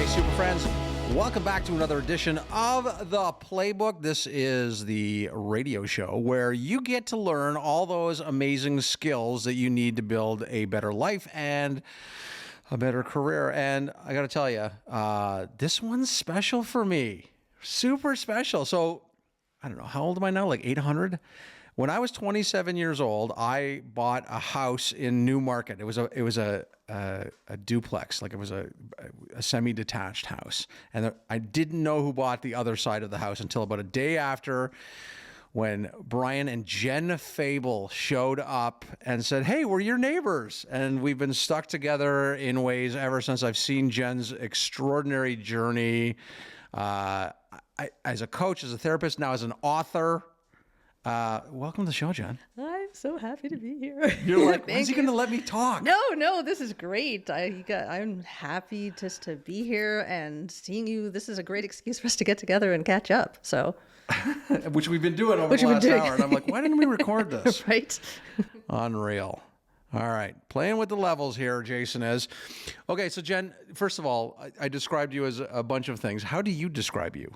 super friends. Welcome back to another edition of the Playbook. This is the radio show where you get to learn all those amazing skills that you need to build a better life and a better career. And I got to tell you, this one's special for me. Super special. So, I don't know, how old am I now? Like 800? When I was 27 years old, I bought a house in Newmarket. It was a duplex, like it was a semi-detached house. And I didn't know who bought the other side of the house until about a day after, when Brian and Jen Fable showed up and said, "Hey, we're your neighbors." And we've been stuck together in ways ever since. I've seen Jen's extraordinary journey as a coach, as a therapist, now as an author. Welcome to the show, Jen. I'm so happy to be here. You're like, when's he going to let me talk? No, this is great. I'm happy just to be here and seeing you. This is a great excuse for us to get together and catch up. So, which we've been doing over the last hour. And I'm like, why didn't we record this? Right. Unreal. All right. Playing with the levels here, Jason is. Okay, so Jen, first of all, I described you as a bunch of things. How do you describe you?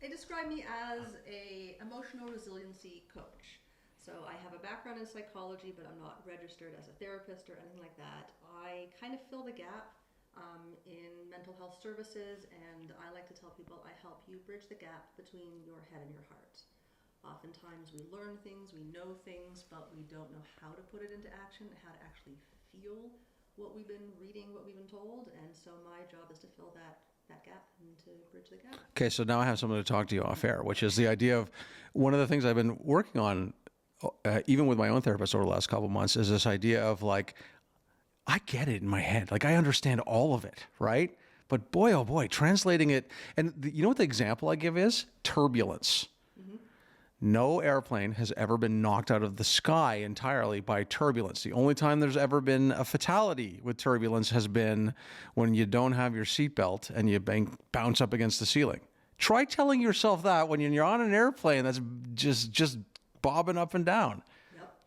They describe me as a emotional resiliency coach. So I have a background in psychology, but I'm not registered as a therapist or anything like that. I kind of fill the gap in mental health services, and I like to tell people I help you bridge the gap between your head and your heart. Oftentimes we learn things, we know things, but we don't know how to put it into action, how to actually feel what we've been reading, what we've been told. And so my job is to fill that gap and to bridge the gap. Okay, so now I have something to talk to you off air, which is the idea of one of the things I've been working on, even with my own therapist over the last couple of months, is this idea of like, I get it in my head. Like I understand all of it, right? But boy, oh boy, translating it. And you know what the example I give is? Turbulence. No airplane has ever been knocked out of the sky entirely by turbulence. The only time there's ever been a fatality with turbulence has been when you don't have your seatbelt and you bounce up against the ceiling. Try telling yourself that when you're on an airplane that's just bobbing up and down.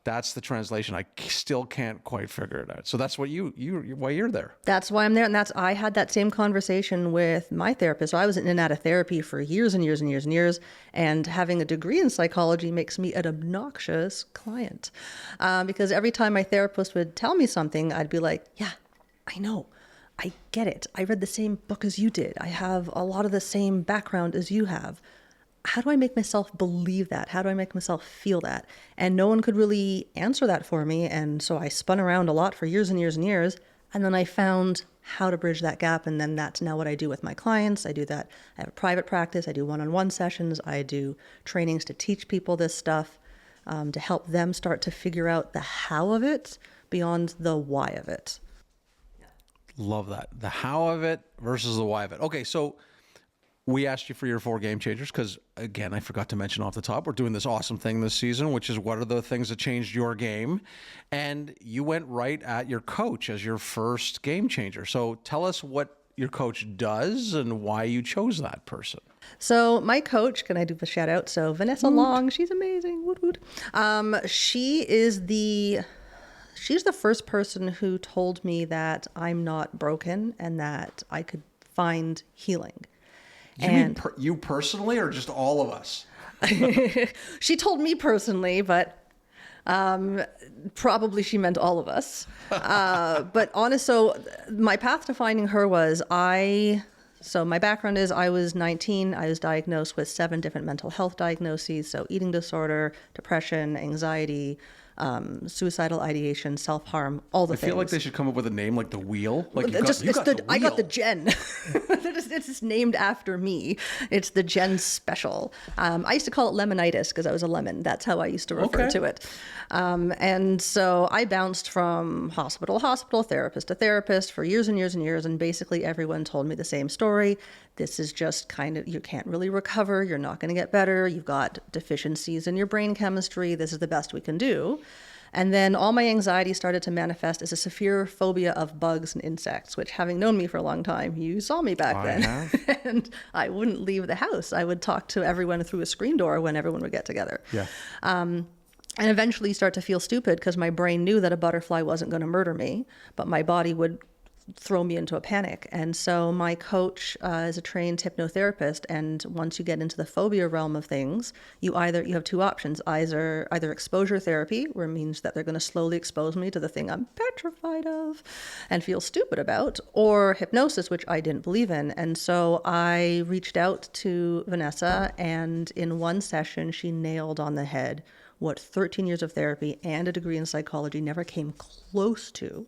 That's the translation. I still can't quite figure it out. So that's what why you're there. That's why I'm there. And I had that same conversation with my therapist. So I was in and out of therapy for years and years and years and years. And having a degree in psychology makes me an obnoxious client. Because every time my therapist would tell me something, I'd be like, yeah, I know. I get it. I read the same book as you did. I have a lot of the same background as you have. How do I make myself believe that? How do I make myself feel that? And no one could really answer that for me. And so I spun around a lot for years and years and years. And then I found how to bridge that gap. And then that's now what I do with my clients. I do that. I have a private practice. I do one-on-one sessions. I do trainings to teach people this stuff, to help them start to figure out the how of it beyond the why of it. Love that. The how of it versus the why of it. Okay, so we asked you for your 4 game changers because, again, I forgot to mention off the top, we're doing this awesome thing this season, which is what are the things that changed your game? And you went right at your coach as your first game changer. So tell us what your coach does and why you chose that person. So my coach, can I do a shout out? So Vanessa Long, she's amazing. Woot woot. She's the first person who told me that I'm not broken and that I could find healing. You mean you personally or just all of us? She told me personally, but probably she meant all of us. But honest, so my path to finding her was so my background is I was 19. I was diagnosed with 7 different mental health diagnoses. So eating disorder, depression, anxiety, suicidal ideation, self-harm, all the things. I feel like they should come up with a name like the Wheel. Like I got the Jen. It's just named after me. It's the Jen Special. I used to call it lemonitis because I was a lemon. That's how I used to refer to it. And so I bounced from hospital, therapist to therapist for years and years and years. And basically everyone told me the same story. This is just kind of, you can't really recover. You're not going to get better. You've got deficiencies in your brain chemistry. This is the best we can do. And then all my anxiety started to manifest as a severe phobia of bugs and insects, which, having known me for a long time, you saw me back then. And I wouldn't leave the house. I would talk to everyone through a screen door when everyone would get together. Yeah. And eventually start to feel stupid because my brain knew that a butterfly wasn't going to murder me, but my body would throw me into a panic. And so my coach is a trained hypnotherapist. And once you get into the phobia realm of things, you have two options, either exposure therapy, where it means that they're going to slowly expose me to the thing I'm petrified of and feel stupid about, or hypnosis, which I didn't believe in. And so I reached out to Vanessa, and in one session, she nailed on the head what 13 years of therapy and a degree in psychology never came close to.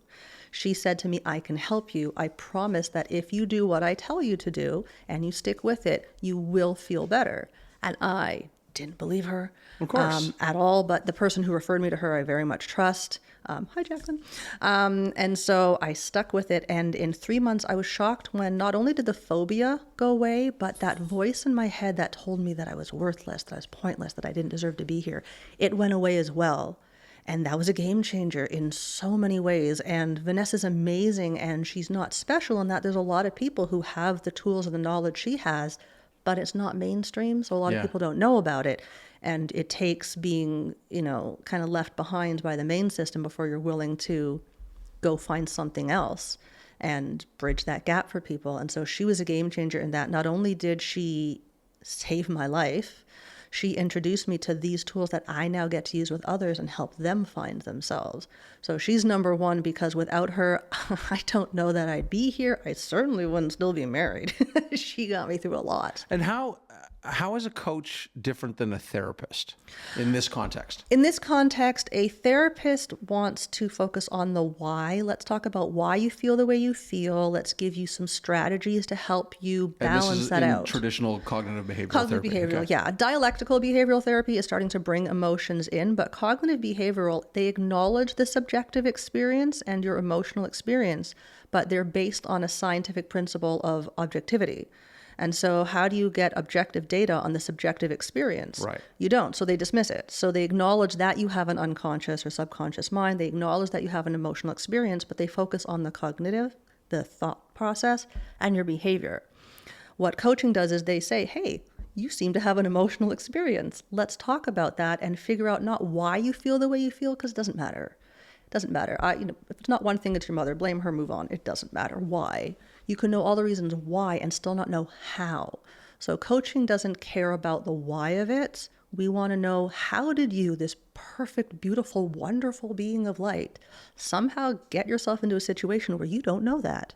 She said to me, I can help you. I promise that if you do what I tell you to do and you stick with it, you will feel better. And I didn't believe her, of course, at all. But the person who referred me to her, I very much trust. Hi, Jackson. And so I stuck with it. And in 3 months, I was shocked when not only did the phobia go away, but that voice in my head that told me that I was worthless, that I was pointless, that I didn't deserve to be here, it went away as well. And that was a game changer in so many ways. And Vanessa's amazing, and she's not special in that there's a lot of people who have the tools and the knowledge she has, but it's not mainstream. So a lot of people don't know about it. And it takes being, kind of left behind by the main system before you're willing to go find something else and bridge that gap for people. And so she was a game changer in that. Not only did she save my life, she introduced me to these tools that I now get to use with others and help them find themselves. So she's number one, because without her, I don't know that I'd be here. I certainly wouldn't still be married. She got me through a lot. And how is a coach different than a therapist in this context? In this context, a therapist wants to focus on the why. Let's talk about why you feel the way you feel. Let's give you some strategies to help you balance that out. Traditional cognitive behavioral Cognitive therapy. behavioral, yeah. Dialectical behavioral therapy is starting to bring emotions in, but cognitive behavioral, they acknowledge the subjective experience and your emotional experience, but they're based on a scientific principle of objectivity. And so how do you get objective data on the subjective experience? Right. You don't. So they dismiss it. So they acknowledge that you have an unconscious or subconscious mind. They acknowledge that you have an emotional experience, but they focus on the cognitive, the thought process, and your behavior. What coaching does is they say, hey, you seem to have an emotional experience. Let's talk about that and figure out not why you feel the way you feel, because it doesn't matter. It doesn't matter. If it's not one thing, it's your mother. Blame her, move on. It doesn't matter why. You can know all the reasons why and still not know how. So coaching doesn't care about the why of it. We want to know, how did you, this perfect, beautiful, wonderful being of light, somehow get yourself into a situation where you don't know that?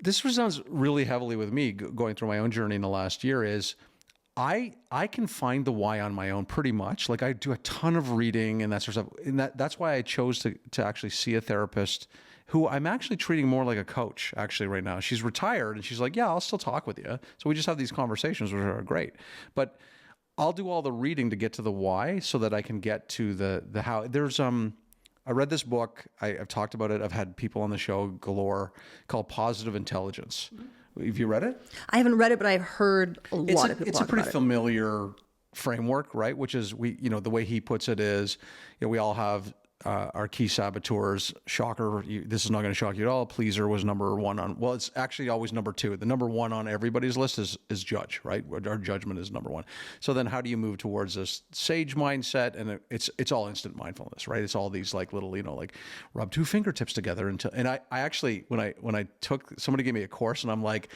This resounds really heavily with me going through my own journey in the last year. Is I can find the why on my own pretty much. Like, I do a ton of reading and that sort of stuff. And that's why I chose to actually see a therapist who I'm actually treating more like a coach actually right now. She's retired and she's like, yeah, I'll still talk with you. So we just have these conversations, which are great. But I'll do all the reading to get to the why so that I can get to the how. There's I read this book. I've talked about it. I've had people on the show galore, called Positive Intelligence. Have you read it? I haven't read it, but I've heard a lot of people It's talk a pretty about it. familiar framework, right? Which is, the way he puts it is, we all have our key saboteurs. Shocker, this is not going to shock you at all. Pleaser was number one on, well, it's actually always number two. The number one on everybody's list is judge, right? Our judgment is number one. So then how do you move towards this sage mindset? And it's all instant mindfulness, right? It's all these like little, like rub two fingertips together and I actually, when I took, somebody gave me a course and I'm like,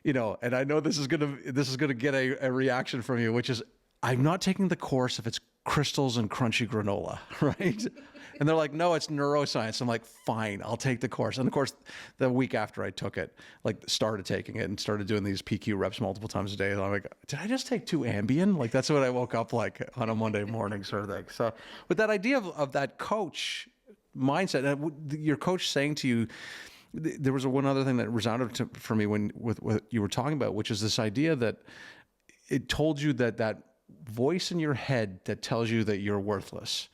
and I know this is going to get a reaction from you, which is, I'm not taking the course if it's crystals and crunchy granola, right? And they're like, no, it's neuroscience. I'm like, fine, I'll take the course. And of course, the week after I took it, started taking it and started doing these PQ reps multiple times a day. And I'm like, did I just take 2 Ambien? Like, that's what I woke up like on a Monday morning sort of thing. So with that idea of that coach mindset, and your coach saying to you, there was one other thing that resounded for me with what you were talking about, which is this idea that it told you that voice in your head that tells you that you're worthless.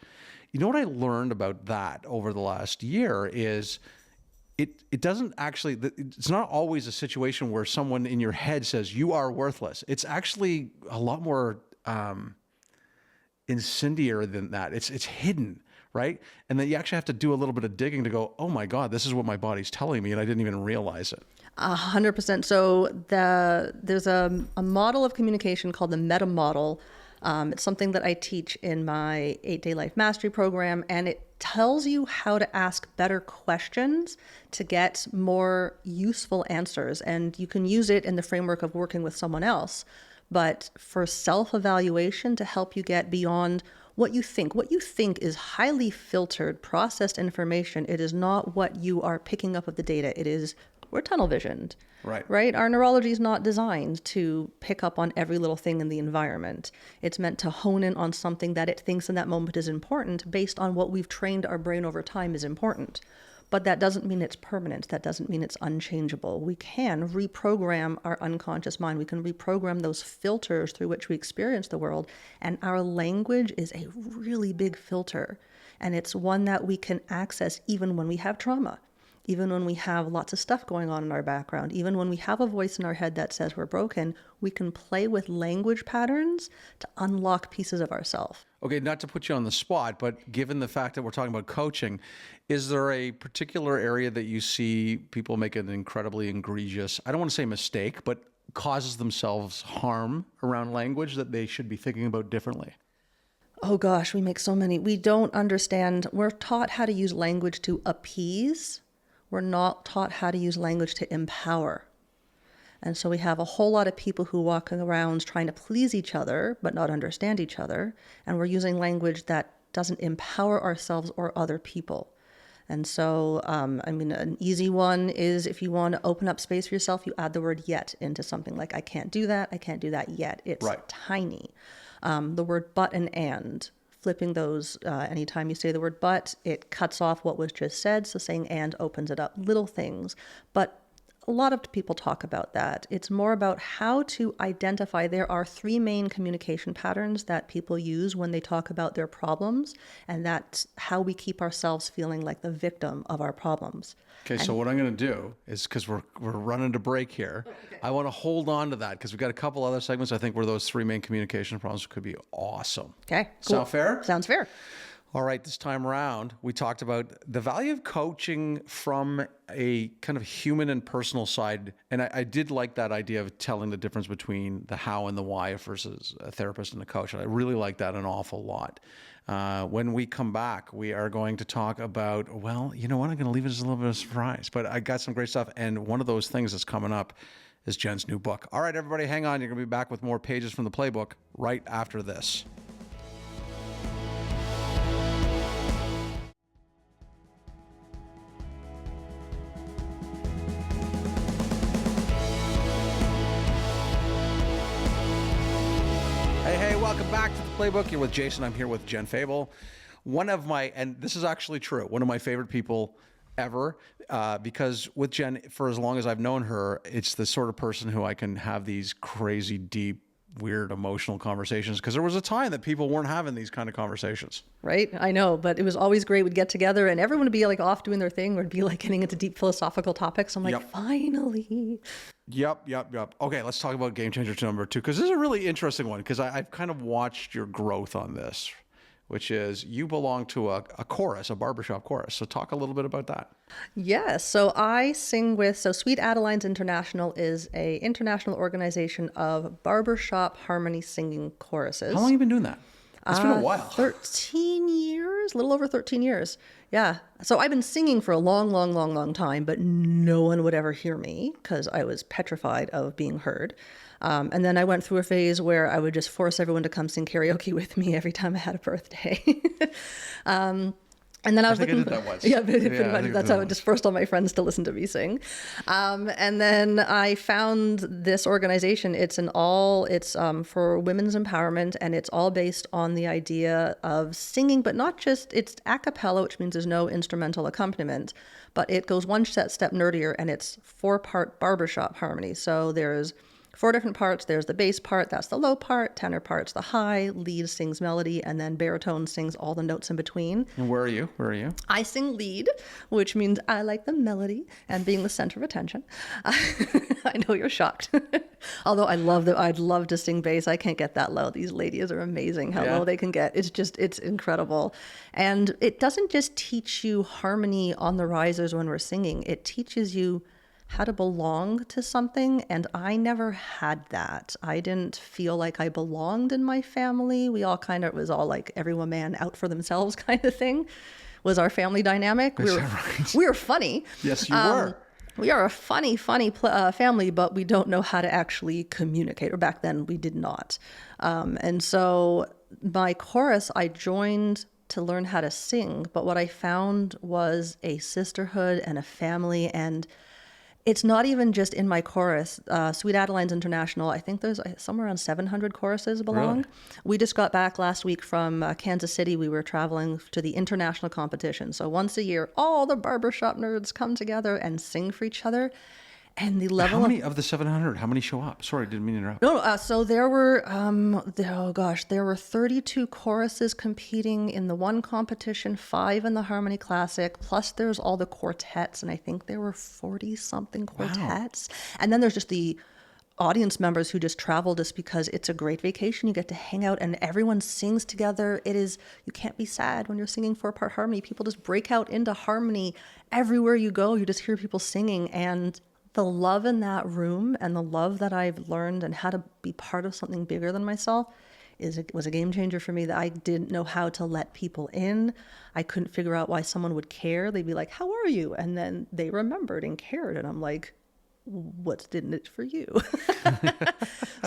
You know what I learned about that over the last year is it doesn't actually, it's not always a situation where someone in your head says you are worthless. It's actually a lot more incendiary than that. It's hidden, right? And then you actually have to do a little bit of digging to go, oh my God, this is what my body's telling me and I didn't even realize it. 100%. So there's a model of communication called the meta model It's something that I teach in my 8-Day Life Mastery program, and it tells you how to ask better questions to get more useful answers. And you can use it in the framework of working with someone else, but for self-evaluation to help you get beyond what you think. What you think is highly filtered, processed information. It is not what you are picking up of the data. We're tunnel visioned. Right? Our neurology is not designed to pick up on every little thing in the environment. It's meant to hone in on something that it thinks in that moment is important based on what we've trained our brain over time is important. But that doesn't mean it's permanent. That doesn't mean it's unchangeable. We can reprogram our unconscious mind. We can reprogram those filters through which we experience the world. And our language is a really big filter. And it's one that we can access even when we have trauma. Even when we have lots of stuff going on in our background, even when we have a voice in our head that says we're broken, we can play with language patterns to unlock pieces of ourselves. Okay, not to put you on the spot, but given the fact that we're talking about coaching, is there a particular area that you see people make an incredibly egregious, I don't want to say mistake, but causes themselves harm around language that they should be thinking about differently? Oh gosh, we make so many. We don't understand. We're taught how to use language to appease. We're not taught how to use language to empower. And so we have a whole lot of people who walk around trying to please each other, but not understand each other. And we're using language that doesn't empower ourselves or other people. And so, an easy one is if you want to open up space for yourself, you add the word yet into something like, I can't do that yet. It's tiny. The word but and. Flipping those, anytime you say the word but, it cuts off what was just said. So saying and opens it up. Little things. But a lot of people talk about that. It's more about how to identify. There are 3 main communication patterns that people use when they talk about their problems. And that's how we keep ourselves feeling like the victim of our problems. Okay, so what I'm going to do is, because we're running to break here, I want to hold on to that because we've got a couple other segments, I think, where those 3 main communication problems could be awesome. Okay, cool. Sound fair? Sounds fair. All right, this time around, we talked about the value of coaching from a kind of human and personal side. And I did like that idea of telling the difference between the how and the why versus a therapist and a coach. And I really like that an awful lot. When we come back, we are going to talk about, well, you know what? I'm going to leave it as a little bit of a surprise. But I got some great stuff. And one of those things that's coming up is Jen's new book. All right, everybody, hang on. You're going to be back with more pages from the playbook right after this. Welcome back to the Playbook. You're with Jason. I'm here with Jen Fable. And this is actually true, one of my favorite people ever, because with Jen, for as long as I've known her, it's the sort of person who I can have these crazy, deep, weird, emotional conversations, because there was a time that people weren't having these kind of conversations. Right? I know, but it was always great. We'd get together and everyone would be like off doing their thing. We'd be like getting into deep philosophical topics. I'm like, Finally. Yep. Okay, let's talk about Game Changer number 2, because this is a really interesting one, because I've kind of watched your growth on this, which is you belong to a chorus, a barbershop chorus. So talk a little bit about that. Yes. So I sing with, Sweet Adelines International is a international organization of barbershop harmony singing choruses. How long have you been doing that? It's been a while. 13 years, a little over 13 years. Yeah. So I've been singing for a long time, but no one would ever hear me because I was petrified of being heard. And then I went through a phase where I would just force everyone to come sing karaoke with me every time I had a birthday. And then I was looking. I did that once. Yeah, pretty much. That's how I just forced all my friends to listen to me sing. And then I found this organization. It's for women's empowerment, and it's all based on the idea of singing, but not just, it's a cappella, which means there's no instrumental accompaniment, but it goes one step nerdier, and it's 4-part barbershop harmony. So there's 4 different parts. There's the bass part, that's the low part, tenor part's the high, lead sings melody, and then baritone sings all the notes in between. And where are you? I sing lead, which means I like the melody and being the center of attention. I know you're shocked. Although I'd love to sing bass. I can't get that low. These ladies are amazing how low they can get. It's incredible. And it doesn't just teach you harmony on the risers when we're singing. It teaches you how to belong to something. And I never had that. I didn't feel like I belonged in my family. We all kind of, it was all like every one man out for themselves kind of thing was our family dynamic. Is that right? We were funny. Yes, you were. We are a funny family, but we don't know how to actually communicate. Or back then, we did not. And so my chorus, I joined to learn how to sing. But what I found was a sisterhood and a family. And it's not even just in my chorus. Sweet Adelines International, I think there's somewhere around 700 choruses belong. Really? We just got back last week from Kansas City. We were traveling to the international competition. So once a year, all the barbershop nerds come together and sing for each other. And the level How many of the 700, how many show up? Sorry, didn't mean to interrupt. No, so there were, there were 32 choruses competing in the one competition, 5 in the Harmony Classic, plus there's all the quartets, and I think there were 40-something quartets. Wow. And then there's just the audience members who just travel just because it's a great vacation. You get to hang out and everyone sings together. You can't be sad when you're singing 4-part harmony. People just break out into harmony. Everywhere you go, you just hear people singing, and the love in that room and the love that I've learned and how to be part of something bigger than myself was a game changer for me. That I didn't know how to let people in. I couldn't figure out why someone would care. They'd be like, "How are you?" And then they remembered and cared. And I'm like, "What's in it for you?"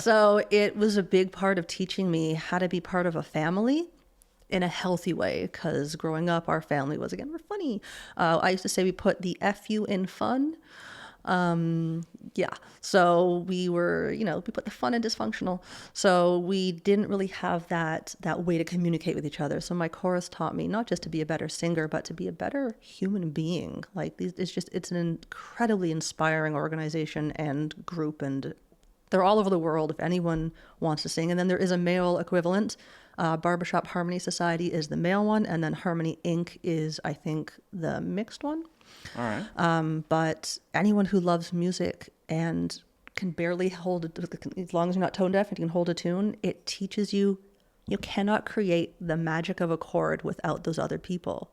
So it was a big part of teaching me how to be part of a family in a healthy way, because growing up, our family was, again, we're funny. I used to say we put the FU in fun. So we were, we put the fun in dysfunctional. So we didn't really have that way to communicate with each other. So my chorus taught me not just to be a better singer, but to be a better human being. Like it's an incredibly inspiring organization and group, and they're all over the world if anyone wants to sing. And then there is a male equivalent. Barbershop Harmony Society is the male one, and then Harmony Inc. is, I think, the mixed one. All right. But anyone who loves music and can barely hold it, as long as you're not tone deaf and you can hold a tune, it teaches you cannot create the magic of a chord without those other people.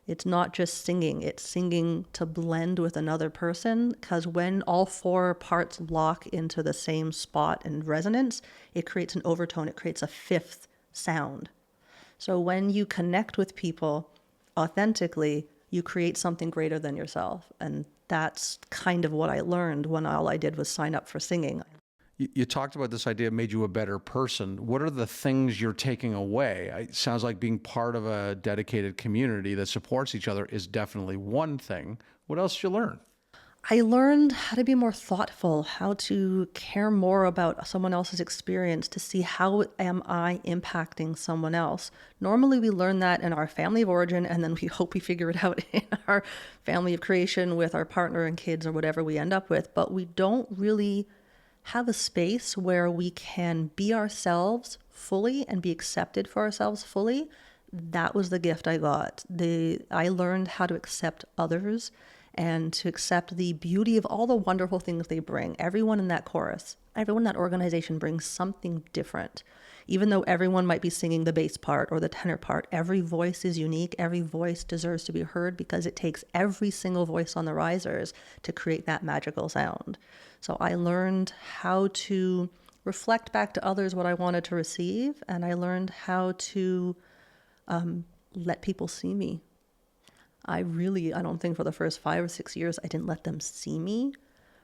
It's not just singing, it's singing to blend with another person, because when all 4 parts lock into the same spot and resonance, it creates an overtone, it creates a 5th sound. So when you connect with people authentically, you create something greater than yourself. And that's kind of what I learned when all I did was sign up for singing. You talked about this idea made you a better person. What are the things you're taking away? It sounds like being part of a dedicated community that supports each other is definitely one thing. What else did you learn? I learned how to be more thoughtful, how to care more about someone else's experience, to see how am I impacting someone else. Normally we learn that in our family of origin, and then we hope we figure it out in our family of creation with our partner and kids or whatever we end up with. But we don't really have a space where we can be ourselves fully and be accepted for ourselves fully. That was the gift I got. I learned how to accept others and to accept the beauty of all the wonderful things they bring. Everyone in that chorus, everyone in that organization brings something different. Even though everyone might be singing the bass part or the tenor part, every voice is unique. Every voice deserves to be heard, because it takes every single voice on the risers to create that magical sound. So I learned how to reflect back to others what I wanted to receive, and I learned how to let people see me. I don't think for the first 5 or 6 years I didn't let them see me,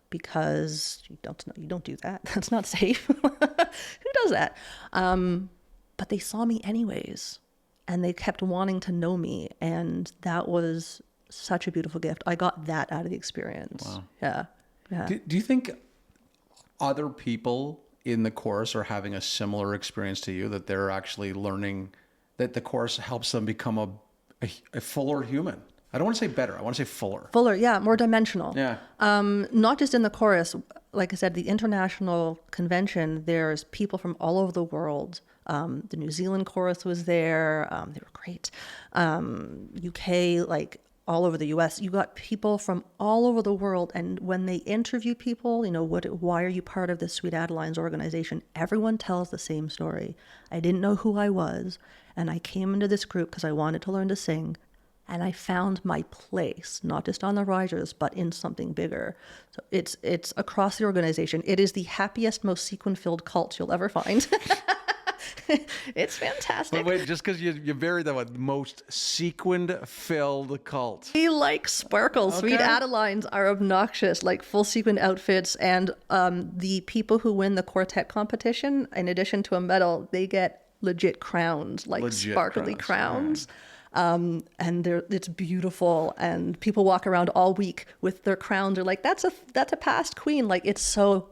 because you don't do that. That's not safe. Who does that? But they saw me anyways, and they kept wanting to know me, and that was such a beautiful gift. I got that out of the experience. Wow. Yeah. Do you think other people in the chorus are having a similar experience to you, that they're actually learning that the chorus helps them become a fuller human? I don't want to say better. I want to say fuller. Fuller, yeah, more dimensional. Yeah. Not just in the chorus. Like I said, the international convention, there's people from all over the world. The New Zealand chorus was there. They were great. UK, like all over the US. You got people from all over the world. And when they interview people, why are you part of this Sweet Adelines organization? Everyone tells the same story. I didn't know who I was, and I came into this group because I wanted to learn to sing. and I found my place, not just on the risers, but in something bigger. So it's across the organization. It is the happiest, most sequin-filled cult you'll ever find. It's fantastic. But wait, just because you buried that one, most sequined-filled cult. We like sparkles. Sweet Adelines are obnoxious, like full sequin outfits. And the people who win the quartet competition, in addition to a medal, they get legit crowns, like sparkly crowns. And it's beautiful. And people walk around all week with their crowns. They're like, that's a past queen. Like, it's so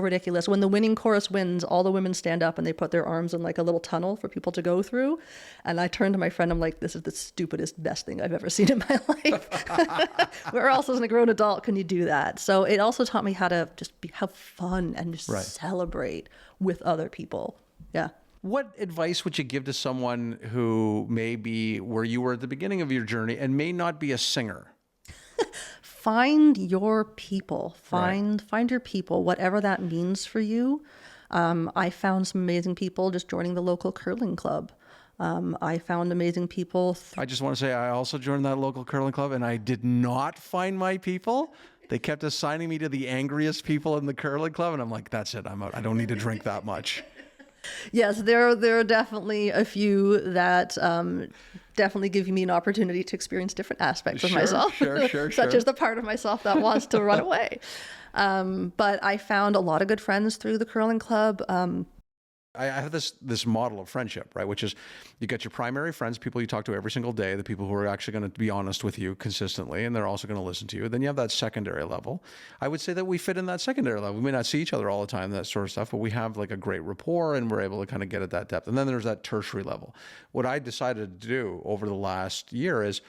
ridiculous. When the winning chorus wins, all the women stand up and they put their arms in like a little tunnel for people to go through. And I turned to my friend, I'm like, this is the stupidest, best thing I've ever seen in my life. Where else as a grown adult can you do that? So it also taught me how to just have fun and just celebrate with other people. Yeah. What advice would you give to someone who may be where you were at the beginning of your journey and may not be a singer? Find your people. Find your people, whatever that means for you. I found some amazing people just joining the local curling club. I found amazing people. I just want to say I also joined that local curling club, and I did not find my people. They kept assigning me to the angriest people in the curling club, and I'm like, that's it. I'm out. I don't need to drink that much. Yes, there are definitely a few that definitely give me an opportunity to experience different aspects of myself, such as the part of myself that wants to run away. But I found a lot of good friends through the curling club. I have this model of friendship, right? Which is you get your primary friends, people you talk to every single day, the people who are actually going to be honest with you consistently, and they're also going to listen to you. Then you have that secondary level. I would say that we fit in that secondary level. We may not see each other all the time, that sort of stuff, but we have like a great rapport and we're able to kind of get at that depth. And then there's that tertiary level. What I decided to do over the last year is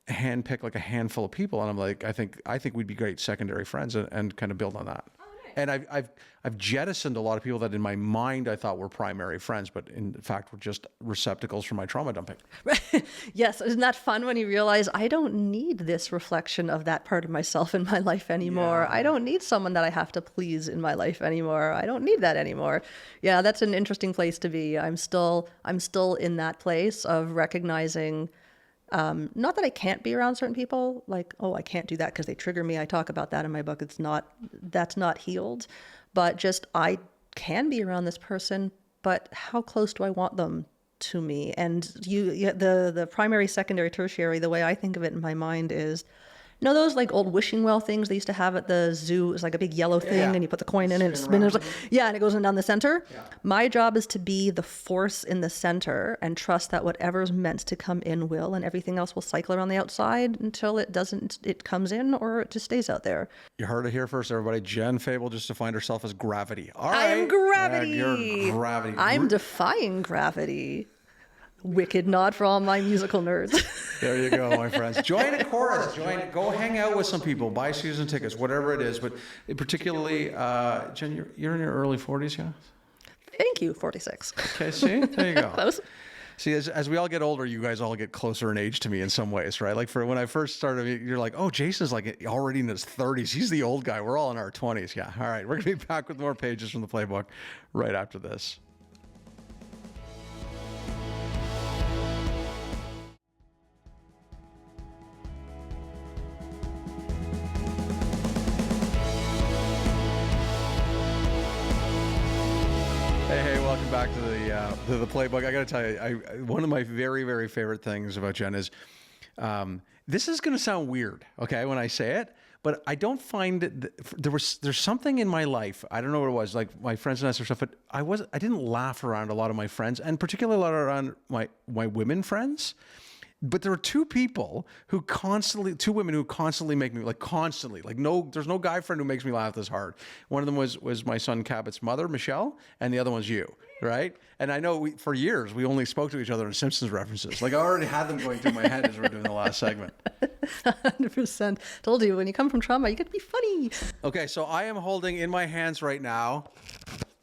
handpick like a handful of people. And I'm like, I think we'd be great secondary friends and kind of build on that. And I've jettisoned a lot of people that in my mind I thought were primary friends, but in fact were just receptacles for my trauma dumping. Yes, isn't that fun when you realize I don't need this reflection of that part of myself in my life anymore. Yeah. I don't need someone that I have to please in my life anymore. I don't need that anymore. Yeah, that's an interesting place to be. I'm still in that place of recognizing. Not that I can't be around certain people, like, oh, I can't do that because they trigger me. I talk about that in my book. That's not healed, but just I can be around this person, but how close do I want them to me? And the primary, secondary, tertiary, the way I think of it in my mind is, you know those like old wishing well things they used to have at the zoo? It's like a big yellow thing and you put the coin in and it spins. And it goes in down the center. Yeah. My job is to be the force in the center and trust that whatever's meant to come in will, and everything else will cycle around the outside until it comes in or it just stays out there. You heard it here first, everybody. Jen Fable just defined herself as gravity. All right. I'm gravity. You're gravity. I'm defying gravity. Wicked nod for all my musical nerds. There you go, my friends. Join a chorus. Go hang out with some people. Buy season tickets, whatever it is. But particularly, Jen, you're in your early 40s, yeah? Thank you, 46. Okay, see? There you go. Close. See, as we all get older, you guys all get closer in age to me in some ways, right? Like for when I first started, you're like, oh, Jason's like already in his 30s. He's the old guy. We're all in our 20s. Yeah. All right. We're going to be back with more pages from the playbook right after this. Hey, welcome back to the playbook. I got to tell you, one of my very, very favorite things about Jen is, this is going to sound weird, okay, when I say it, but I don't find there's something in my life. I don't know what it was, like my friends and that sort of stuff, but I didn't laugh around a lot of my friends, and particularly a lot around my women friends. But there are two women who constantly make me there's no guy friend who makes me laugh this hard. One of them was my son Cabot's mother, Michelle, and the other one's you, right? And I know for years we only spoke to each other in Simpsons references. Like I already had them going through my head as we were doing the last segment. 100%. Told you, when you come from trauma, you got to be funny. Okay, so I am holding in my hands right now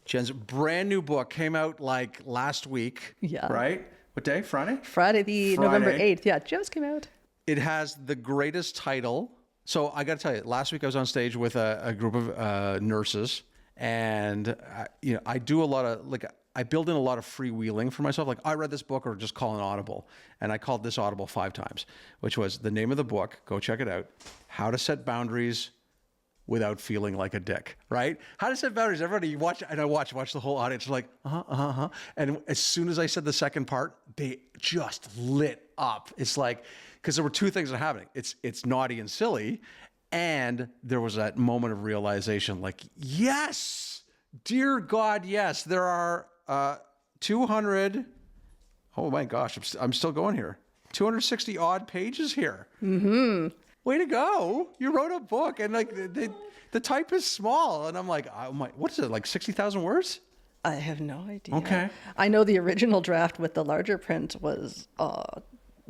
Jen's brand new book. Came out like last week, right? What day? Friday? Friday, November 8th. Yeah, just came out. It has the greatest title. So I got to tell you, last week I was on stage with a group of nurses, and I do a lot of I build in a lot of freewheeling for myself. Like I read this book or just call an audible. And I called this audible 5 times, which was the name of the book. Go check it out. How to Set Boundaries Without Feeling Like a Dick, right? How to set boundaries. Everybody watch, and I watch the whole audience like, And as soon as I said the second part, they just lit up. It's like, because there were 2 things that are happening. It's naughty and silly. And there was that moment of realization, like, yes, dear God, yes, there are 200, oh my gosh, I'm still going here. 260 odd pages here. Mm-hmm. Way to go. You wrote a book and like the type is small. And I'm like, oh my, what is it, like 60,000 words? I have no idea. Okay. I know the original draft with the larger print was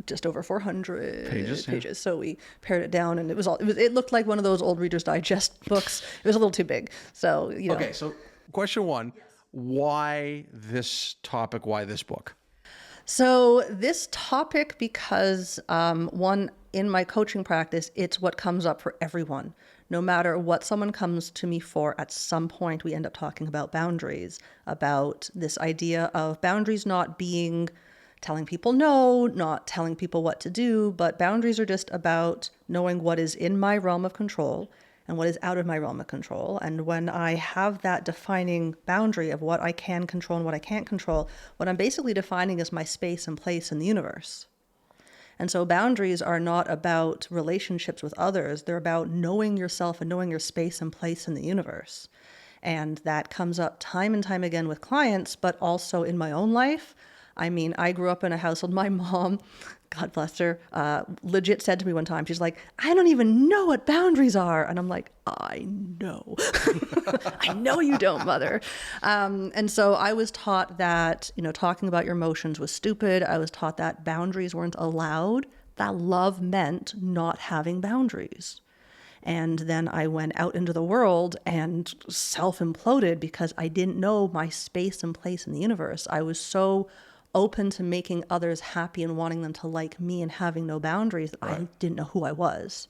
just over 400 pages. Yeah. So we pared it down, and it looked like one of those old Reader's Digest books. It was a little too big. So, you know. Okay, so question 1, why this topic? Why this book? So this topic, because one, in my coaching practice, it's what comes up for everyone. No matter what someone comes to me for, at some point we end up talking about boundaries, about this idea of boundaries not being telling people no, not telling people what to do, but boundaries are just about knowing what is in my realm of control and what is out of my realm of control. And when I have that defining boundary of what I can control and what I can't control, what I'm basically defining is my space and place in the universe. And so boundaries are not about relationships with others. They're about knowing yourself and knowing your space and place in the universe. And that comes up time and time again with clients, but also in my own life. I mean, I grew up in a household. My mom, God bless her, legit said to me one time, she's like, I don't even know what boundaries are. And I'm like, I know. I know you don't, mother. And so I was taught that, talking about your emotions was stupid. I was taught that boundaries weren't allowed, that love meant not having boundaries. And then I went out into the world and self-imploded because I didn't know my space and place in the universe. I was so open to making others happy and wanting them to like me and having no boundaries that I didn't know who I was.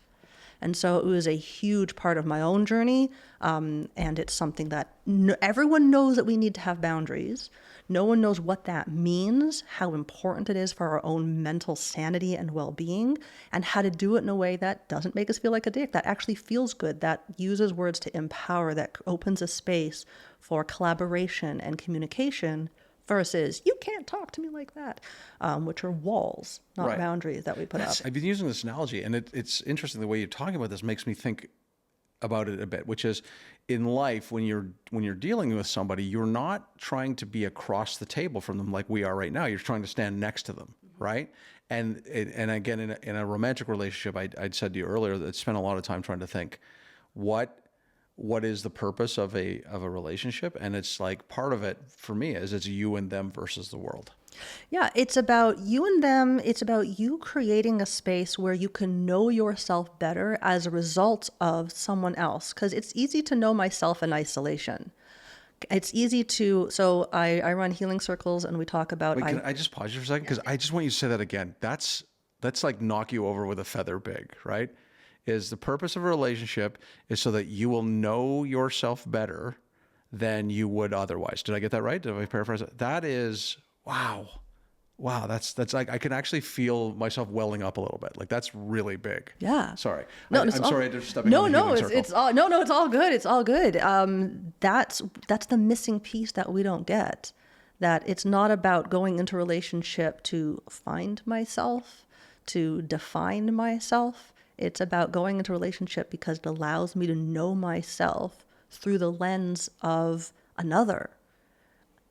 And so it was a huge part of my own journey. And it's something that everyone knows that we need to have boundaries. No one knows what that means, how important it is for our own mental sanity and well-being, and how to do it in a way that doesn't make us feel like a dick, that actually feels good, that uses words to empower, that opens a space for collaboration and communication versus, you can't talk to me like that, which are walls, not boundaries that we put up. I've been using this analogy, and it's interesting the way you're talking about this makes me think about it a bit, which is in life, when you're dealing with somebody, you're not trying to be across the table from them like we are right now. You're trying to stand next to them, right? And again, in a romantic relationship, I'd said to you earlier that I spent a lot of time trying to think, what is the purpose of a relationship? And it's like part of it for me is it's you and them versus the world. Yeah, it's about you and them. It's about you creating a space where you can know yourself better as a result of someone else. Because it's easy to know myself in isolation. It's easy to, so I run healing circles and we talk about. Wait, can I just pause you for a second? Because I just want you to say that again. That's like knock you over with a feather big, right? Is the purpose of a relationship is so that you will know yourself better than you would otherwise. Did I get that right? Did I paraphrase it? That is, wow. That's like, I can actually feel myself welling up a little bit. Like that's really big. Yeah. Sorry. No, I'm sorry. I just stepping on the healing circle. It's all good. It's all good. That's the missing piece that we don't get. That it's not about going into a relationship to find myself, to define myself. It's about going into a relationship because it allows me to know myself through the lens of another.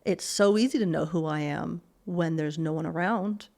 It's so easy to know who I am when there's no one around.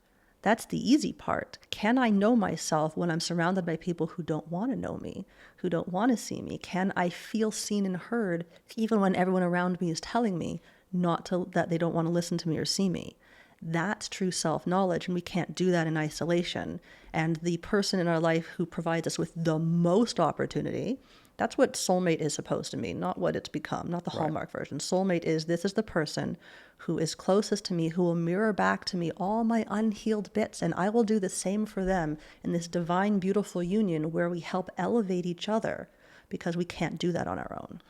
That's the easy part. Can I know myself when I'm surrounded by people who don't want to know me, who don't want to see me? Can I feel seen and heard even when everyone around me is telling me that they don't want to listen to me or see me? That's true self-knowledge, and we can't do that in isolation. And the person in our life who provides us with the most opportunity, that's what soulmate is supposed to mean, not what it's become, not the Hallmark version. Soulmate is, this is the person who is closest to me, who will mirror back to me all my unhealed bits, and I will do the same for them in this divine, beautiful union where we help elevate each other, because we can't do that on our own.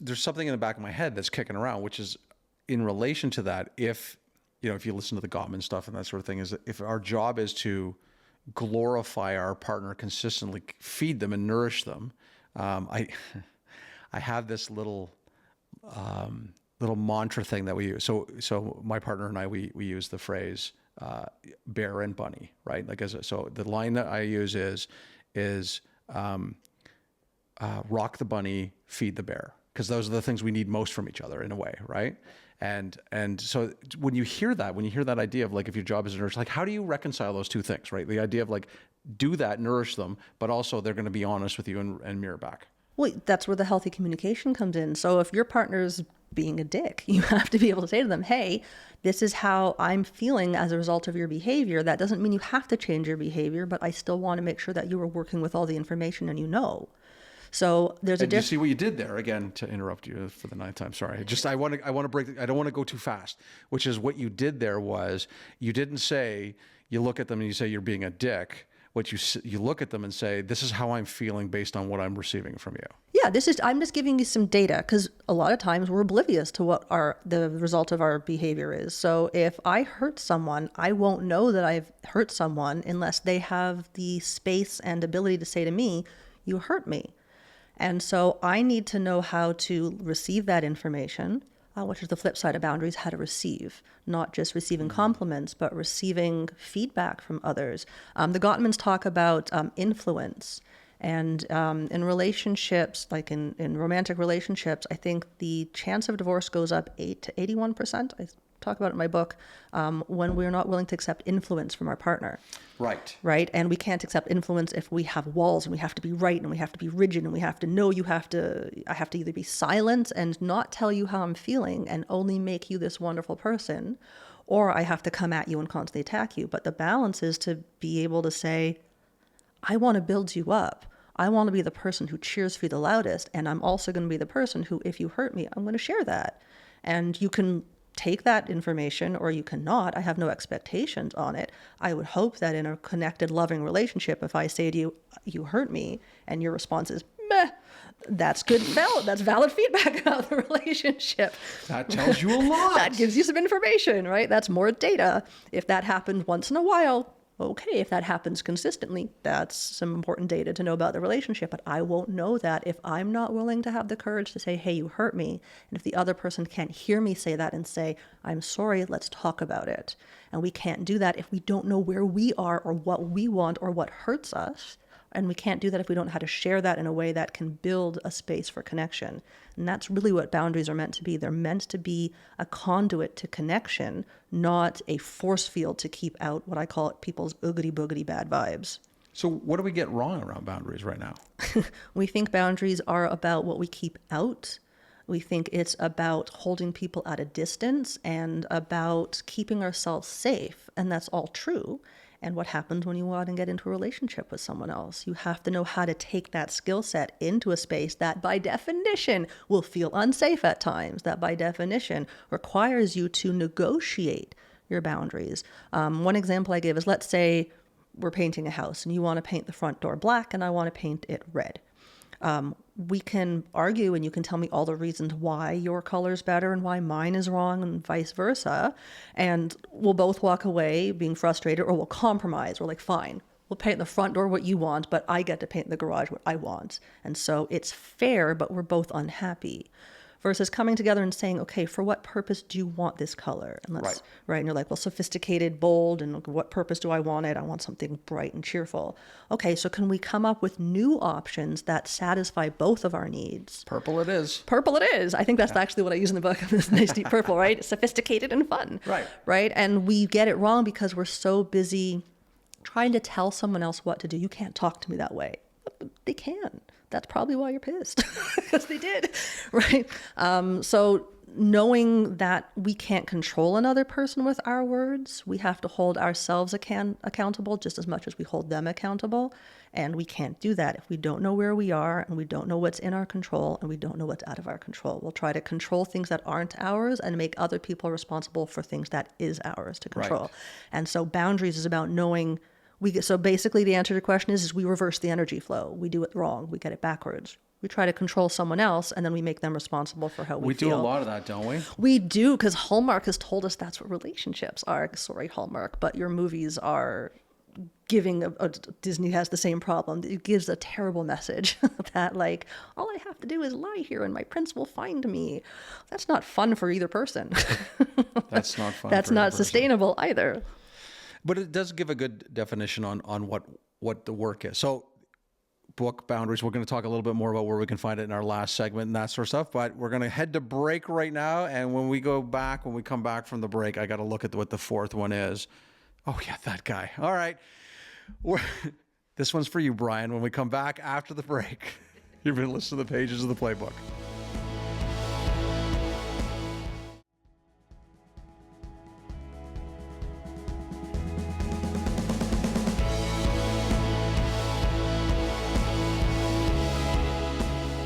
There's something in the back of my head that's kicking around, which is in relation to that. If you listen to the Gottman stuff and that sort of thing, is that if our job is to glorify our partner consistently, feed them and nourish them, I have this little mantra thing that we use. So my partner and I, we use the phrase bear and bunny, right? So the line that I use is rock the bunny, feed the bear, because those are the things we need most from each other in a way, right? And so when you hear that idea of like, if your job is to nourish, like, how do you reconcile those two things, right? The idea of like, do that, nourish them, but also they're going to be honest with you and mirror back. Well, that's where the healthy communication comes in. So if your partner's being a dick, you have to be able to say to them, hey, this is how I'm feeling as a result of your behavior. That doesn't mean you have to change your behavior, but I still want to make sure that you are working with all the information and you know. So there's a difference. You see what you did there, again, to interrupt you for the ninth time. Sorry. I want to break. I don't want to go too fast, which is what you did there was you didn't say, you look at them and you say you're being a dick. What you look at them and say, this is how I'm feeling based on what I'm receiving from you. Yeah, I'm just giving you some data, because a lot of times we're oblivious to what the result of our behavior is. So if I hurt someone, I won't know that I've hurt someone unless they have the space and ability to say to me, you hurt me. And so I need to know how to receive that information, which is the flip side of boundaries, how to receive, not just receiving compliments, but receiving feedback from others. The Gottmans talk about influence. And in relationships, like in romantic relationships, I think the chance of divorce goes up 8 to 81%. I talk about it in my book, when we're not willing to accept influence from our partner. Right. Right. And we can't accept influence if we have walls and we have to be right and we have to be rigid and we have to know I have to either be silent and not tell you how I'm feeling and only make you this wonderful person, or I have to come at you and constantly attack you. But the balance is to be able to say, I want to build you up. I want to be the person who cheers for you the loudest. And I'm also going to be the person who, if you hurt me, I'm going to share that. And you can take that information or you cannot. I have no expectations on it. I would hope that in a connected, loving relationship, if I say to you, you hurt me, and your response is, meh, that's good. That's valid feedback about the relationship. That tells you a lot. That gives you some information, right? That's more data. If that happens once in a while, okay. If that happens consistently, that's some important data to know about the relationship. But I won't know that if I'm not willing to have the courage to say, hey, you hurt me. And if the other person can't hear me say that and say, I'm sorry, let's talk about it. And we can't do that if we don't know where we are or what we want or what hurts us. And we can't do that if we don't know how to share that in a way that can build a space for connection. And that's really what boundaries are meant to be. They're meant to be a conduit to connection, not a force field to keep out what I call it people's oogity boogity bad vibes. So what do we get wrong around boundaries right now? We think boundaries are about what we keep out. We think it's about holding people at a distance and about keeping ourselves safe. And that's all true. And what happens when you go out and get into a relationship with someone else? You have to know how to take that skill set into a space that by definition will feel unsafe at times, that by definition requires you to negotiate your boundaries. One example I give is, let's say we're painting a house and you want to paint the front door black and I want to paint it red. We can argue and you can tell me all the reasons why your color's better and why mine is wrong and vice versa. And we'll both walk away being frustrated, or we'll compromise. We're like, fine, we'll paint the front door what you want, but I get to paint the garage what I want. And so it's fair, but we're both unhappy. Versus coming together and saying, okay, for what purpose do you want this color? And right. And you're like, well, sophisticated, bold, and what purpose do I want it? I want something bright and cheerful. Okay, so can we come up with new options that satisfy both of our needs? Purple it is. Purple it is. I think that's actually what I use in the book, this nice deep purple, right? Sophisticated and fun. Right. And we get it wrong because we're so busy trying to tell someone else what to do. You can't talk to me that way. They can. That's probably why you're pissed, because they did, right? So knowing that we can't control another person with our words, we have to hold ourselves accountable just as much as we hold them accountable. And we can't do that if we don't know where we are and we don't know what's in our control and we don't know what's out of our control. We'll try to control things that aren't ours and make other people responsible for things that is ours to control. Right. And so boundaries is about knowing. So basically the answer to your question is we reverse the energy flow. We do it wrong. We get it backwards. We try to control someone else, and then we make them responsible for how we feel. We do a lot of that, don't we? We do, because Hallmark has told us that's what relationships are. Sorry, Hallmark, but your movies are giving Disney has the same problem. It gives a terrible message that, like, all I have to do is lie here and my prince will find me. That's not fun for either person. That's not fun. That's not sustainable either. But it does give a good definition on what the work is. So book boundaries, we're going to talk a little bit more about where we can find it in our last segment and that sort of stuff, but we're going to head to break right now. And when we come back from the break, I got to look at what the fourth one is. Oh yeah, that guy. All right. This one's for you, Brian, when we come back after the break. You're going to listen to the pages of the Playbook.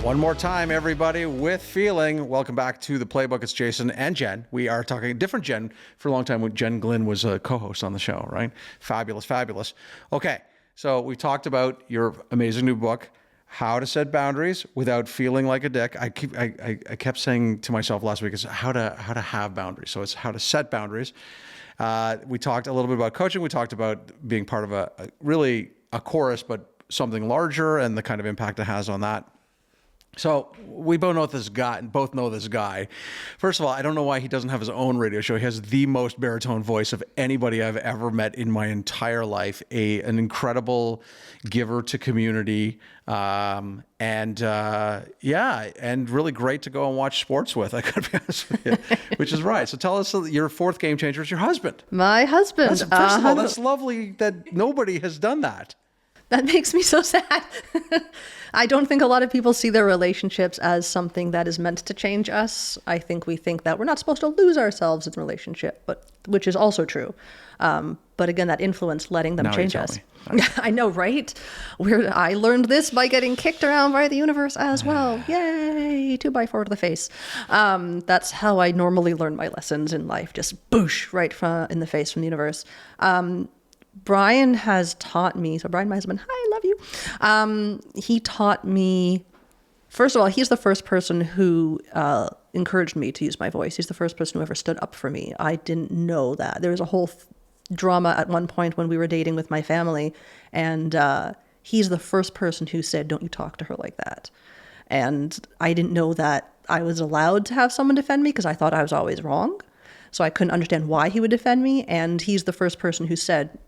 One more time, everybody, with feeling. Welcome back to the Playbook. It's Jason and Jen. We are talking a different Jen. For a long time, Jen Glynn was a co-host on the show, right? Fabulous, fabulous. Okay, so we talked about your amazing new book, How to Set Boundaries Without Feeling Like a Dick. I kept saying to myself last week, is how to have boundaries. So it's how to set boundaries. We talked a little bit about coaching. We talked about being part of a chorus, but something larger and the kind of impact it has on that. So we both know this guy. First of all, I don't know why he doesn't have his own radio show. He has the most baritone voice of anybody I've ever met in my entire life. An incredible giver to community, and really great to go and watch sports with. I gotta be honest with you, which is right. So tell us, your fourth game changer is your husband. My husband. First of all, that's lovely that nobody has done that. That makes me so sad. I don't think a lot of people see their relationships as something that is meant to change us. I think we think that we're not supposed to lose ourselves in a relationship, which is also true. But again, that influence, letting them change us. I know, right? I learned this by getting kicked around by the universe as well. Yay, 2x4 to the face. That's how I normally learn my lessons in life. Just boosh, right in the face from the universe. Brian has taught me, so Brian, my husband, hi, I love you. He taught me, first of all, he's the first person who encouraged me to use my voice. He's the first person who ever stood up for me. I didn't know that. There was a whole drama at one point when we were dating with my family, and he's the first person who said, don't you talk to her like that. And I didn't know that I was allowed to have someone defend me because I thought I was always wrong. So I couldn't understand why he would defend me. And he's the first person who said,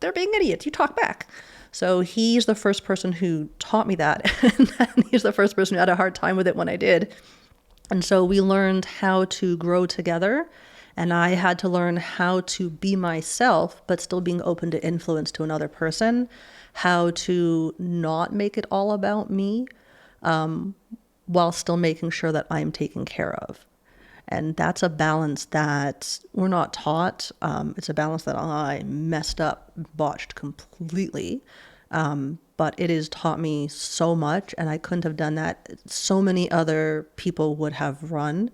they're being idiots, you talk back. So he's the first person who taught me that. And he's the first person who had a hard time with it when I did. And so we learned how to grow together. And I had to learn how to be myself, but still being open to influence to another person, how to not make it all about me, while still making sure that I'm taken care of. And that's a balance that we're not taught. It's a balance that I messed up, botched completely. But it has taught me so much, and I couldn't have done that. So many other people would have run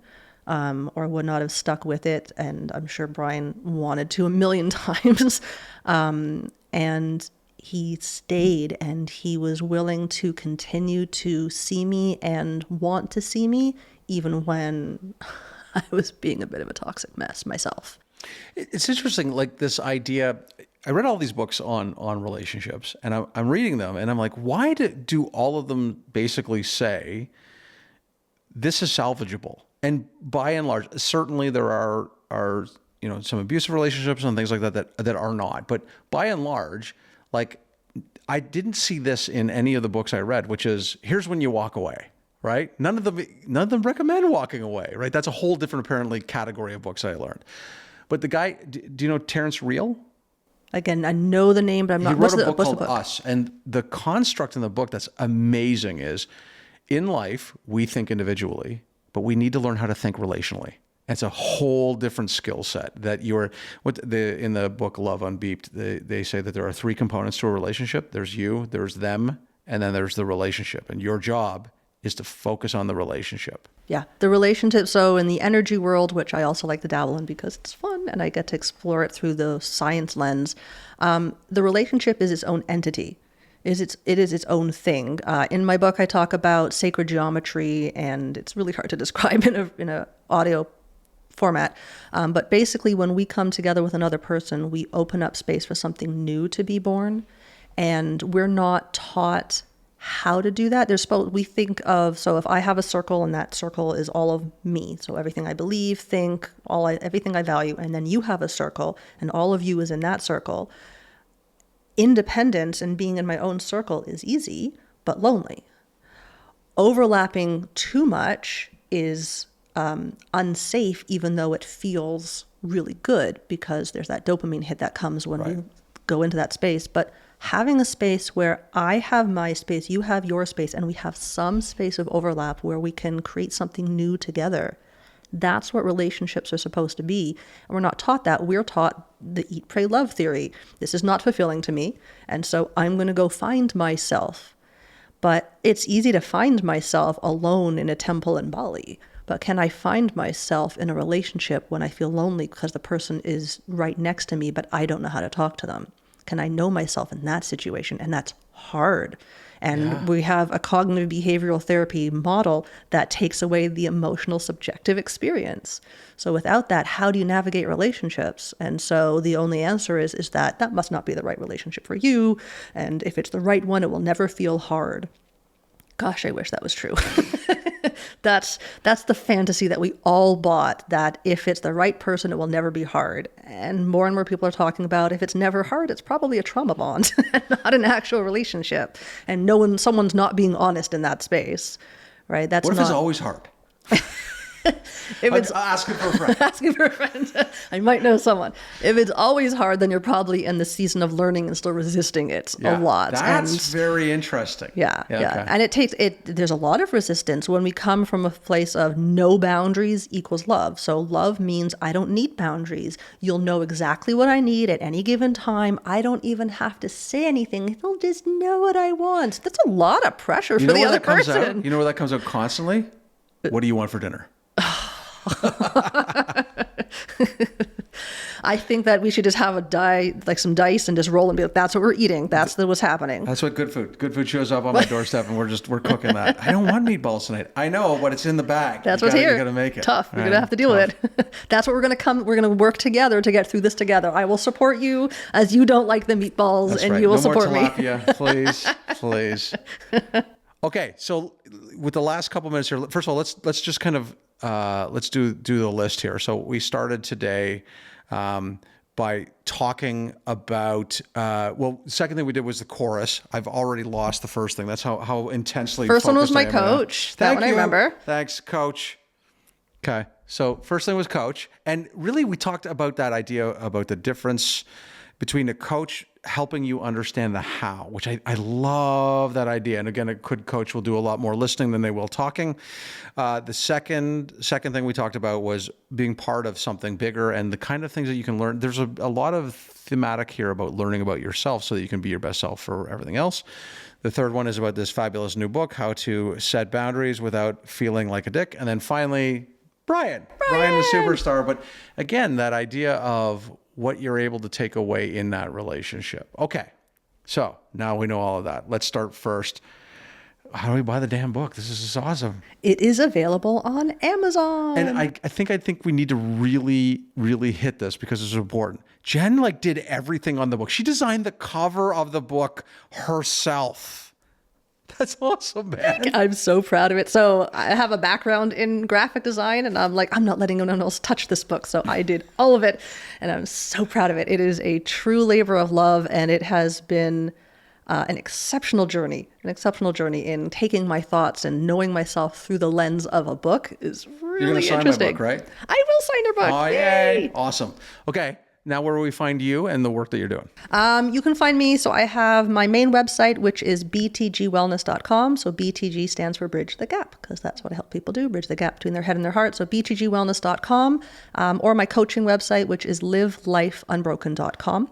or would not have stuck with it. And I'm sure Brian wanted to a million times. And he stayed, and he was willing to continue to see me and want to see me, even when I was being a bit of a toxic mess myself. It's interesting, like this idea. I read all these books on relationships, and I'm reading them, and I'm like, why do all of them basically say this is salvageable? And by and large, certainly there are some abusive relationships and things like that are not. But by and large, like, I didn't see this in any of the books I read, which is, here's when you walk away. Right? None of them recommend walking away, right? That's a whole different, apparently, category of books I learned. But the guy, do you know Terrence Real? Again, I know the name, but I'm not. He wrote a book called Us. And the construct in the book that's amazing is, in life, we think individually, but we need to learn how to think relationally. It's a whole different skill set that in the book Love Unbeeped, they say that there are three components to a relationship. There's you, there's them, and then there's the relationship. And your job is to focus on the relationship. Yeah, the relationship. So in the energy world, which I also like to dabble in because it's fun and I get to explore it through the science lens, the relationship is its own entity. it is its own thing. In my book, I talk about sacred geometry, and it's really hard to describe in a audio format. But basically, when we come together with another person, we open up space for something new to be born, and we're not taught how to do that. We think of, so if I have a circle and that circle is all of me, so everything I believe, think, everything I value, and then you have a circle and all of you is in that circle. Independence and being in my own circle is easy, but lonely. Overlapping too much is unsafe, even though it feels really good, because there's that dopamine hit that comes when we go into that space. But having a space where I have my space, you have your space, and we have some space of overlap where we can create something new together. That's what relationships are supposed to be. And we're not taught that. We're taught the eat, pray, love theory. This is not fulfilling to me. And so I'm going to go find myself. But it's easy to find myself alone in a temple in Bali. But can I find myself in a relationship when I feel lonely because the person is right next to me, but I don't know how to talk to them? Can I know myself in that situation? And that's hard. And we have a cognitive behavioral therapy model that takes away the emotional subjective experience. So without that, how do you navigate relationships? And so the only answer is that must not be the right relationship for you. And if it's the right one, it will never feel hard. Gosh, I wish that was true. That's the fantasy that we all bought, that if it's the right person, it will never be hard. And more people are talking about, if it's never hard, it's probably a trauma bond, not an actual relationship. And someone's not being honest in that space, right? What if it's always hard? If it's asking for a friend. Asking for a friend. I might know someone. If it's always hard, then you're probably in the season of learning and still resisting it a lot. That's very interesting. Yeah. And there's a lot of resistance when we come from a place of no boundaries equals love. So love means I don't need boundaries. You'll know exactly what I need at any given time. I don't even have to say anything. They'll just know what I want. That's a lot of pressure for the other person. You know where that comes out constantly? What do you want for dinner? I think that we should just have some dice and just roll and be like, that's what we're eating. That's what's happening. That's what good food shows up on my doorstep, and we're cooking that. I don't want meatballs tonight. I know, but it's in the bag. That's what's here. You gotta make it. Tough. We're gonna have to deal with it. That's what we're gonna work together to get through this together. I will support you as you don't like the meatballs. That's and right. You will support me. Please. Okay, so with the last couple minutes here, first of all, let's just kind of let's do the list here. So we started today by talking about the second thing we did was the chorus. I've already lost the first thing. That's how intensely first one was my coach. That one I remember. Thanks, coach. Okay, so first thing was coach, and really we talked about that idea about the difference between a coach helping you understand the how, which I love that idea. And again, a good coach will do a lot more listening than they will talking. The second thing we talked about was being part of something bigger and the kind of things that you can learn. There's a lot of thematic here about learning about yourself so that you can be your best self for everything else. The third one is about this fabulous new book, how to set boundaries without feeling like a dick. And then finally, Brian the superstar. But again, that idea of what you're able to take away in that relationship. Okay, so now we know all of that. Let's start first. How do we buy the damn book? This is awesome. It is available on Amazon. And I think we need to really, really hit this because it's important. Jen did everything on the book. She designed the cover of the book herself. That's awesome, man. I'm so proud of it. So I have a background in graphic design, and I'm like, I'm not letting anyone else touch this book. So I did all of it, and I'm so proud of it. It is a true labor of love, and it has been an exceptional journey in taking my thoughts and knowing myself through the lens of a book is really You're gonna sign interesting. My book, right? I will sign your book. Oh, yay. Awesome. Okay. Now, where do we find you and the work that you're doing? You can find me. So I have my main website, which is btgwellness.com. So BTG stands for Bridge the Gap, because that's what I help people do, bridge the gap between their head and their heart. So btgwellness.com, or my coaching website, which is livelifeunbroken.com.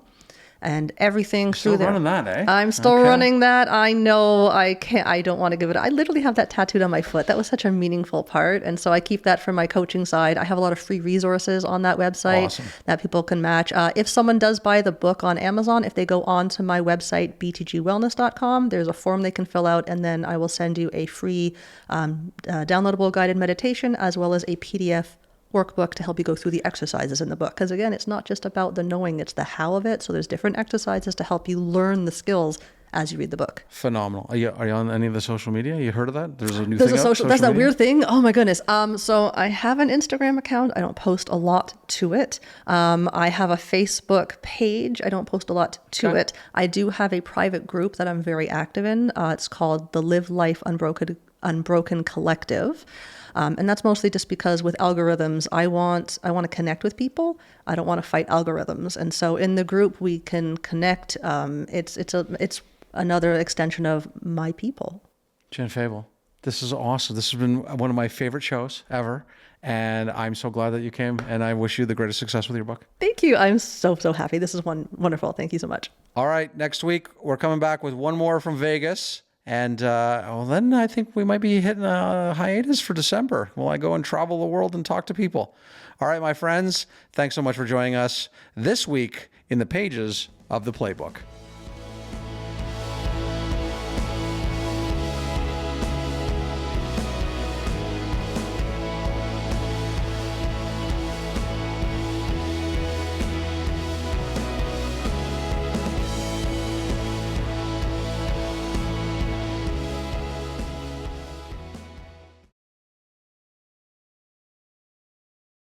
and everything Still through there. running that, eh? I'm still Okay. running that. I know I can't, I don't want to give it. I literally have that tattooed on my foot. That was such a meaningful part. And so I keep that for my coaching side. I have a lot of free resources on that website Awesome. that people can match. If someone does buy the book on Amazon, if they go on to my website, btgwellness.com, there's a form they can fill out, and then I will send you a free downloadable guided meditation as well as a PDF workbook to help you go through the exercises in the book. Because again, it's not just about the knowing, it's the how of it. So there's different exercises to help you learn the skills as you read the book. Phenomenal. Are you on any of the social media? You heard of that? There's a new There's thing a out, social, that's that media? weird thing. Oh my goodness. So I have an Instagram account. I don't post a lot to it. I have a Facebook page. I don't post a lot to Okay. it. I do have a private group that I'm very active in. It's called the Live Life Unbroken Collective. And that's mostly just because with algorithms, I want to connect with people. I don't want to fight algorithms. And so in the group, we can connect. It's another extension of my people. Jen Fable, this is awesome. This has been one of my favorite shows ever. And I'm so glad that you came, and I wish you the greatest success with your book. Thank you. I'm so happy. This is wonderful. Thank you so much. All right, next week, we're coming back with one more from Vegas. And then I think we might be hitting a hiatus for December. Will I go and travel the world and talk to people? All right, my friends, thanks so much for joining us this week in the pages of the Playbook.